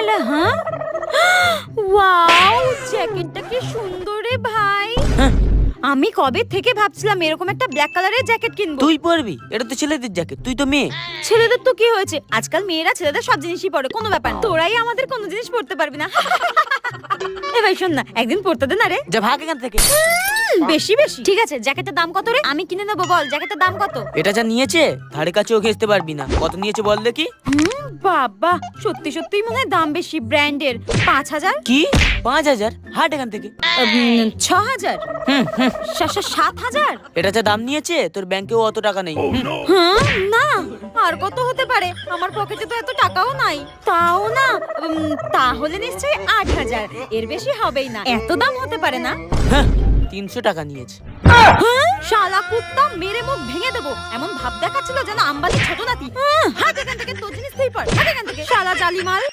এটা? হ্যাঁ, ওয়াও, জ্যাকেটটা কি সুন্দর রে ভাই। আমি কবে থেকে ভাবছিলাম এরকম একটা ব্ল্যাক কালারের জ্যাকেট কিনবো। তুই পরবি? এটা তো ছেলেদের জ্যাকেট, তুই তো মেয়ে। ছেলেদের তো কি হয়েছে, আজকাল মেয়েরা ছেলেদের সব জিনিসই পরে, কোনো ব্যাপার না। তোরাই আমাদের কোনো জিনিস পরতে পারবি না। এ ভাই শোন না, একদিন পরতে দে না রে। যা ভাগ এখান থেকে। বেশি বেশি। ঠিক আছে, জ্যাকেটের দাম কত রে? আমি কিনে নেবো, বল জ্যাকেটের দাম কত? এটা যা নিয়েছে ধারে কাছেও ঘেঁচতে পারবি না। কত নিয়েছে বল দেখি। বাবা, সত্যি সত্যিই মনে হয় দাম বেশি, ব্র্যান্ডের। 5,000? কি 5,000? হাট এখান থেকে। 6,000? 7,000? এটা যা দাম নিয়েছে তোর ব্যাংকেও অত টাকা নেই। হ্যাঁ, না, আর কত হতে পারে? আমার পকেটে তো এত টাকাও নাই। তাও না, তাহলে নিশ্চয়ই 8,000। এর বেশি হবেই না, এত দাম হতে পারে না। 300 টাকা নিয়েছে। হ্যাঁ, শালা কুত্তা, মেরে মুখ ভেঙে দেবো। এমন ভাব দেখাচ্ছিল যেন আম্বানি ছোট নাতি। হাট এখান থেকে, তোর জিনিস তুই পর, হাট এখান থেকে, শালা জালিমাল।